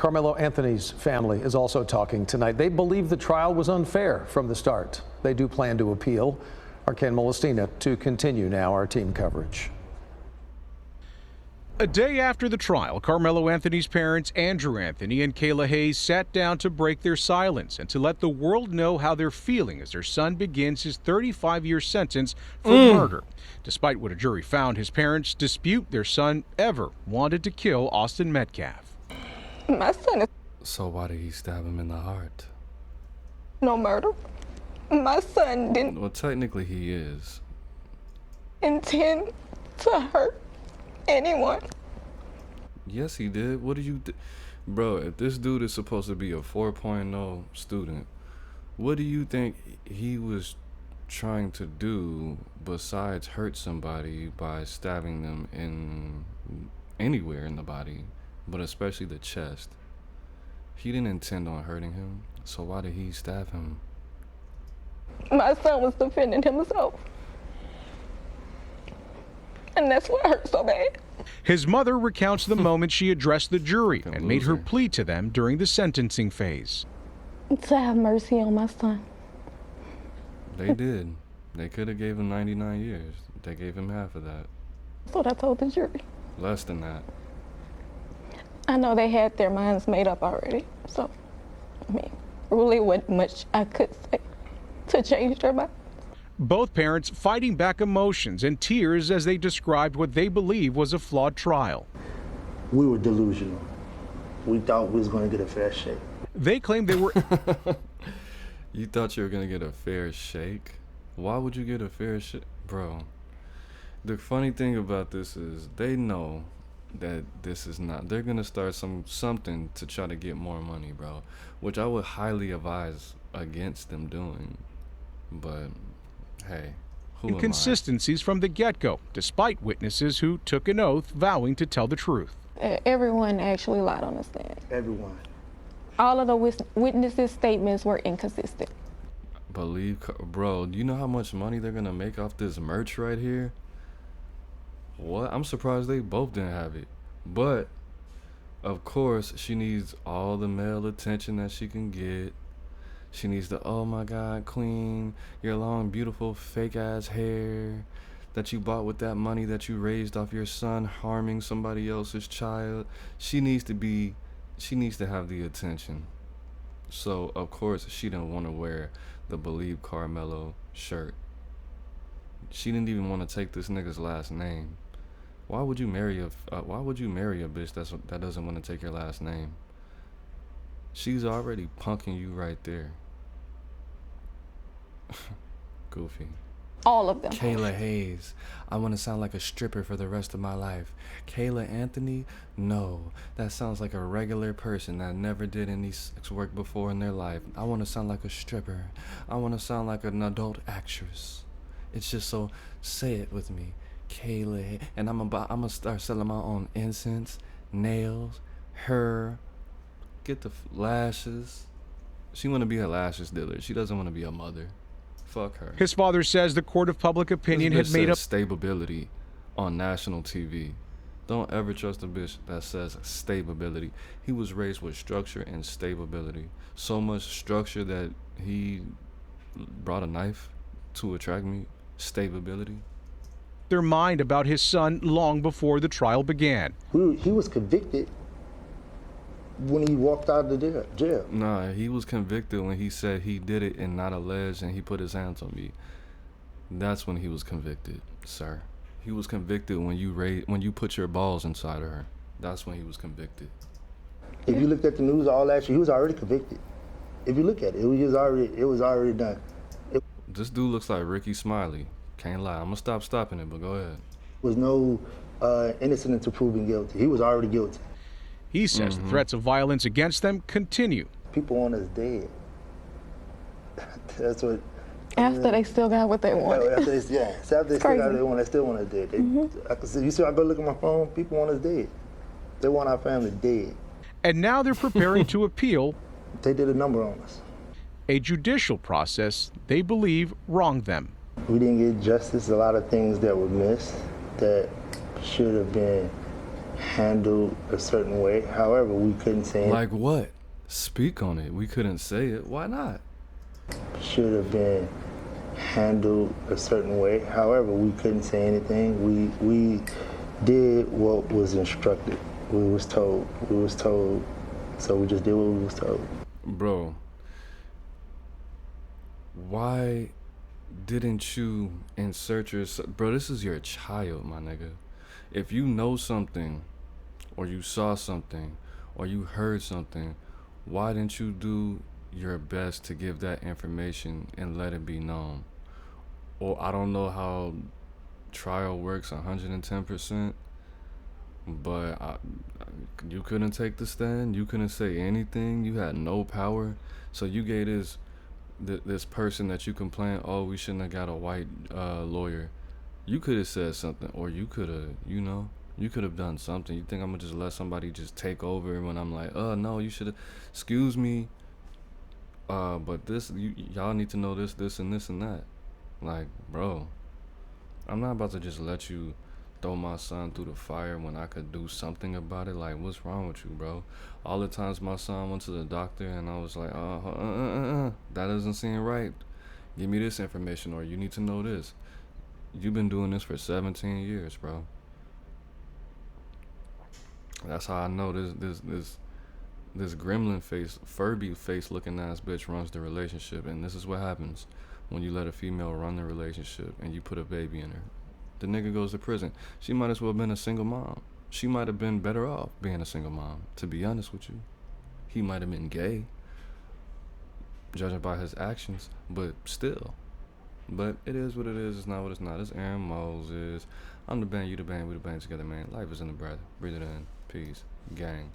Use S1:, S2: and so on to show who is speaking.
S1: Karmelo Anthony's family is also talking tonight. They believe the trial was unfair from the start. They do plan to appeal. Our Ken Molestina to continue now our team coverage.
S2: A day after the trial, Karmelo Anthony's parents, Andrew Anthony and Kayla Hayes, sat down to break their silence and to let the world know how they're feeling as their son begins his 35-year sentence for murder. Despite what a jury found, his parents dispute their son ever wanted to kill Austin Metcalf.
S3: My son is
S4: So why did he stab him in the heart?
S3: no murder. My son didn't
S4: Well, technically he is.
S3: intend to hurt anyone.
S4: Yes, he did. What did you do? Bro, if this dude is supposed to be a 4.0 student, what do you think he was trying to do besides hurt somebody by stabbing them in anywhere in the body, but especially the chest? He didn't intend on hurting him, so why did he stab him?
S3: My son was defending himself. And that's what hurt so bad.
S2: His mother recounts the moment she addressed the jury
S4: Fucking
S2: and made her
S4: loser.
S2: plea to them during the sentencing phase.
S3: To have mercy on my son.
S4: They did. They could have gave him 99 years. They gave him half of that.
S3: That's what I told the jury.
S4: Less than that.
S3: I know they had their minds made up already. So, I mean, really wasn't much I could say to change their mind.
S2: Both parents fighting back emotions and tears as they described what they believe was a flawed trial.
S5: We were delusional. We thought we was going to get a fair shake.
S2: They claim they were
S4: You thought you were gonna get a fair shake? Why would you get a fair shake? Bro, the funny thing about this is they know that this is not, they're gonna start something to try to get more money, bro, which I would highly advise against them doing. But hey, who am I?
S2: inconsistencies from the get-go, despite witnesses who took an oath vowing to tell the truth.
S3: Everyone actually lied on the stand.
S5: Everyone.
S3: All of the witnesses' statements were inconsistent.
S4: Bro, do you know how much money they're gonna make off this merch right here? What? I'm surprised they both didn't have it. But of course she needs all the male attention that she can get. She needs the, oh my God, queen, your long, beautiful, fake ass hair that you bought with that money that you raised off your son harming somebody else's child. She needs to have the attention. So of course she didn't want to wear the Believe Karmelo shirt. She didn't even want to take this nigga's last name. Why would you marry a bitch that doesn't want to take your last name? She's already punking you right there. Goofy.
S3: All of them.
S4: Kayla Hayes, I want to sound like a stripper for the rest of my life. Kayla Anthony, no, that sounds like a regular person that never did any sex work before in their life. I want to sound like a stripper. I want to sound like an adult actress. It's just so, say it with me, Kayla. And I'm gonna start selling my own incense, nails, hair, get the lashes. She want to be a lashes dealer. She doesn't want to be a mother. Fuck her.
S2: His father says the court of public opinion
S4: This
S2: had
S4: bitch
S2: made up
S4: says stability on national TV. Don't ever trust a bitch that says stability. He was raised with structure and stability. So much structure that he brought a knife to attract me. Stability.
S2: their mind about his son long before the trial began.
S5: He was convicted when he walked out of the jail.
S4: Nah, he was convicted when he said he did it and not alleged, and he put his hands on me. That's when he was convicted, sir. He was convicted when you put your balls inside of her. That's when he was convicted.
S5: If you looked at the news all last year, he was already convicted. If you look at it, it was already done.
S4: This dude looks like Ricky Smiley. Can't lie. I'm gonna stop stopping it, but go ahead.
S5: There was no innocent until proven guilty. He was already guilty.
S2: He says the threats of violence against them continue.
S5: People want us dead. That's what.
S3: After they still got what they wanted.
S5: After they still got what they want, they still want us dead. I can see. You see, I go look at my phone. People want us dead. They want our family dead.
S2: And now they're preparing to appeal
S5: They did a number on us.
S2: a judicial process they believe wronged them.
S5: We didn't get justice. A lot of things that were missed that should have been handled a certain way. However, we couldn't say
S4: Like what? Speak on it. We couldn't say it. Why not?
S5: should have been handled a certain way. However, we couldn't say anything. We did what was instructed. We was told. So we just did what we was told.
S4: Bro, why didn't you insert yourself? Bro, this is your child, my nigga. If you know something, or you saw something, or you heard something, why didn't you do your best to give that information and let it be known? Or I don't know how trial works 110%, but you couldn't take the stand. You couldn't say anything. You had no power. So you gave this person that you complain, oh, we shouldn't have got a white lawyer. You could have said something, or you could have, you could have done something. You think I'm gonna just let somebody just take over when I'm like, oh no, you should have, excuse me, but this, y'all need to know this and this and that. Like, bro, I'm not about to just let you throw my son through the fire when I could do something about it. Like, what's wrong with you, bro? All the times my son went to the doctor and I was like, that doesn't seem right. Give me this information, or you need to know this. You've been doing this for 17 years, bro. That's how I know this gremlin face, Furby face looking ass bitch runs the relationship. And this is what happens when you let a female run the relationship and you put a baby in her. The nigga goes to prison. She might as well have been a single mom. She might have been better off being a single mom, to be honest with you. He might have been gay, judging by his actions, but still. But it is what it is. It's not what it's not. It's Aaron Moses. I'm the band, you the band, we the band together, man. Life is in the breath. Breathe it in. Peace. Gang.